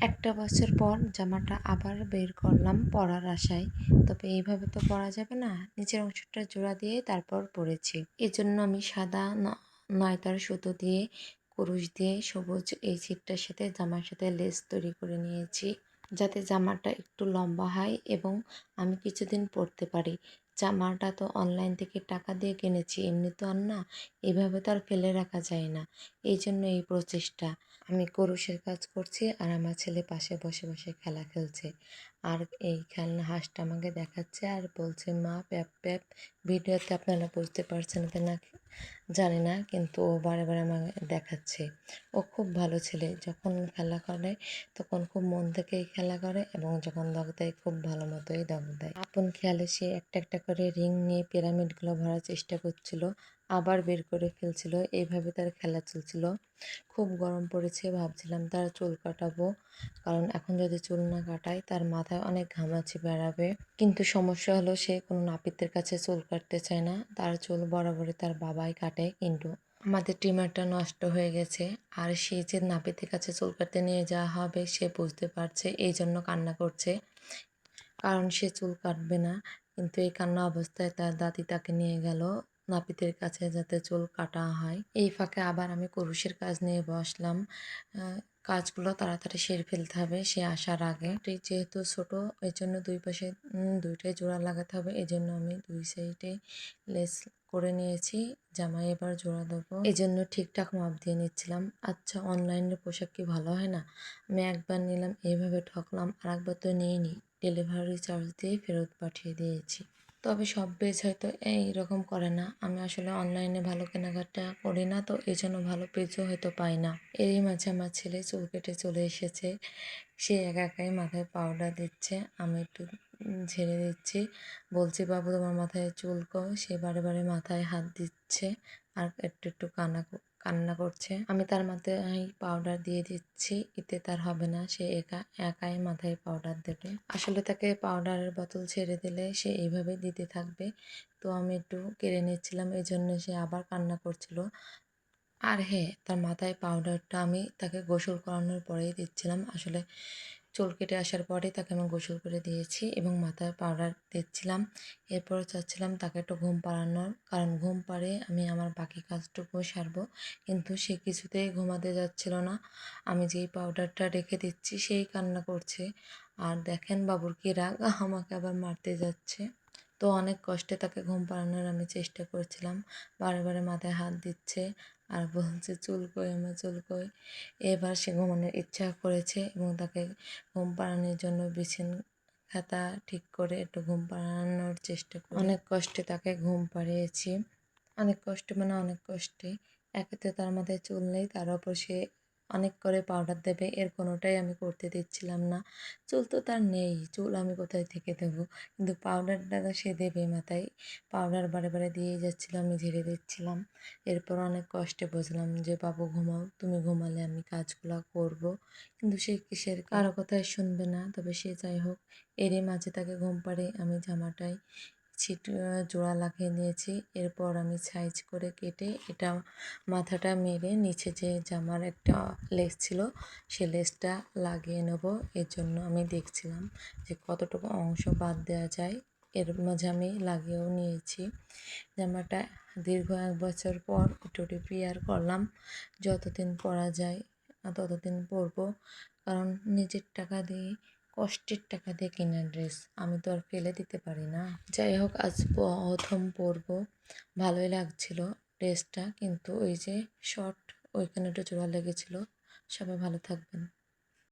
একটা বছর পর জামাটা আবার বের করলাম পরার আশায়। তবে এইভাবে তো পরা যাবে না, নিচের অংশটা জোড়া দিয়ে তারপর পরেছি। এজন্য আমি সাদা নয়তার সুতো দিয়ে কুরুশ দিয়ে সবুজ এই ছিটটার সাথে জামার সাথে লেস তৈরি করে নিয়েছি, যাতে জামাটা একটু লম্বা হয় এবং আমি কিছুদিন পরতে পারি। জামাটা তো অনলাইন থেকে টাকা দিয়ে কিনেছি, এমনি তো আর না, এইভাবে তো আর ফেলে রাখা যায় না। এই জন্য এই প্রচেষ্টা। আমি কুরুশের কাজ করছি আর আমার ছেলে পাশে বসে বসে খেলা খেলছে। আর এই খেলনা হাঁসটা আমাকে দেখাচ্ছে আর বলছে, মা প্যাপ প্যাপ। ভিডিওতে আপনারা বুঝতে পারছেন কি না জানি না, কিন্তু ও বারে বারে আমাকে দেখাচ্ছে। ও খুব ভালো ছেলে, যখন খেলা করে তখন খুব মন থেকেই খেলা করে এবং যখন দগ দেয় খুব ভালো মতোই দগ দেয়। আপন খেয়ালে সে একটা একটা করে রিং নিয়ে পিরামিডগুলো ভরার চেষ্টা করছিল, আবার বের করে ফেলছিল। এইভাবে তার খেলা চলছিল। খুব গরম পড়েছে, ভাবছিলাম তার চুল কাটাবো, কারণ এখন যদি চুল না কাটাই তার মাথায় অনেক ঘামাচি বেড়াবে। কিন্তু সমস্যা হলো সে কোনো নাপিতের কাছে চুল কাটতে চায় না, তার চুল বরাবরই তার বাবাই কাটে। কিন্তু আমাদের ট্রিমারটা নষ্ট হয়ে গেছে আর সে যে নাপিতের কাছে চুল কাটতে নিয়ে যাওয়া হবে সে বুঝতে পারছে, এই জন্য কান্না করছে, কারণ সে চুল কাটবে না। কিন্তু এই কান্না অবস্থায় তার দাদি তাকে নিয়ে গেল নাপিতের কাছে যাতে চুল কাটা হয়। এই ফাঁকে আবার আমি কুরুশের কাজ নিয়ে বসলাম। কাজগুলো তাড়াতাড়ি সেরে ফেলতে হবে সে আসার আগে। যেহেতু ছোট, এই জন্য দুই পাশে দুইটাই জোড়া লাগাতে হবে, এই জন্য আমি দুই সাইডে লেস করে নিয়েছি। জামায় এবার জোড়া দেবো, এই জন্য ঠিকঠাক মাপ দিয়ে নিচ্ছিলাম। আচ্ছা, অনলাইনের পোশাক কি ভালো হয় না? আমি একবার নিলাম, এইভাবে ঠকলাম, আর একবার তো নিইনি, ডেলিভারি চার্জ দিয়ে ফেরত পাঠিয়ে দিয়েছি। তবে সব পেজ হয়তো এইরকম করে না, আমি আসলে অনলাইনে ভালো কেনাকাটা করি না, তো এই জন্য ভালো পেজও হয়তো পাই না। এরই মাঝে আমার ছেলে চুল কেটে চলে এসেছে, সে একা একাই মাথায় পাউডার দিচ্ছে, আমি একটু ঝেড়ে দিচ্ছি। বলছি, বাবু তোমার মাথায় চুল কও, সে বারে বারে মাথায় হাত দিচ্ছে আর একটু একটু কান্না করছে। আমি তার মাথায় পাউডার দিয়ে দিচ্ছি, এতে তার হবে না, সে একাই মাথায় পাউডার দেবে। আসলে তাকে পাউডারের বোতল ছেড়ে দিলে সে এইভাবে দিতে থাকবে। তো আমি একটু কেড়ে নিচ্ছিলাম, এই জন্য সে আবার কান্না করছিল। আর হ্যাঁ, তার মাথায় পাউডারটা আমি তাকে গোসল করানোর পরেই দিচ্ছিলাম। আসলে চুল কেটে আসার পরেই তাকে আমি গোসল করে দিয়েছি এবং মাথায় পাউডার দিচ্ছিলাম। এরপর চাচ্ছিলাম তাকে একটু ঘুম পাড়ানোর, কারণ ঘুম পাড়িয়ে আমি আমার বাকি কাজটুকু সারবো। কিন্তু সে কিছুতেই ঘুমাতে যাচ্ছিল না। আমি যেই পাউডারটা রেখে দিচ্ছি সেই কান্না করছে। আর দেখেন বাবুর কি রাগ, আমাকে আবার মারতে যাচ্ছে। তো অনেক কষ্টে তাকে ঘুম পাড়ানোর আমি চেষ্টা করছিলাম। বারে বারে মাথায় হাত দিচ্ছে আর বলছে, চুল কই আমার, চুল কই। এবার সে ঘুমানোর ইচ্ছা করেছে এবং তাকে ঘুম পাড়ানোর জন্য বিছান খাতা ঠিক করে একটু ঘুম পাড়ানোর চেষ্টা করি। অনেক কষ্টে তাকে ঘুম পাড়িয়েছি, অনেক কষ্ট মানে অনেক কষ্টে। একে তো তার মাথায় চুল নেই, তার উপর সে অনেক করে পাউডার দেবে, এর কোনোটাই আমি করতে দিচ্ছিলাম না। চুল তো তার নেই, চুল আমি কোথায় থেকে দেবো, কিন্তু পাউডারটা সে দেবে মাথায়। পাউডার বারে বারে দিয়ে যাচ্ছিলো, আমি ঝেড়ে দিচ্ছিলাম। এরপর অনেক কষ্টে বুঝলাম যে, বাবু ঘুমাও, তুমি ঘুমালে আমি কাজগুলো করব। কিন্তু সে কিসের, কারো কথাই শুনবে না। তবে সে যাই হোক, এরই মাঝে তাকে ঘুম পাড়ে আমি জামাটায় জোড়া লাগিয়ে নিয়েছি। এরপর আমি সাইজ করে কেটে এটা মাথাটা মেরে নিচে যে জামার একটা লেস ছিল সে লেসটা লাগিয়ে নেব। এর জন্য আমি দেখছিলাম যে কতটুকু অংশ বাদ দেওয়া যায়, এর মাঝে আমি লাগিয়েও নিয়েছি। জামাটা দীর্ঘ 1 বছর পর একটু রিপেয়ার করলাম, যতদিন পরা যায় ততদিন পরবো, কারণ নিজের টাকা দিয়ে, কষ্টের টাকা দিয়ে কেনা ড্রেস আমি তো আর ফেলে দিতে পারি না। যাই হোক, আজ প্রথম পরবো, ভালোই লাগছিল ড্রেসটা, কিন্তু ওই যে শর্ট ওইখানে একটু জোড়া লেগেছিল। সবাই ভালো থাকবেন।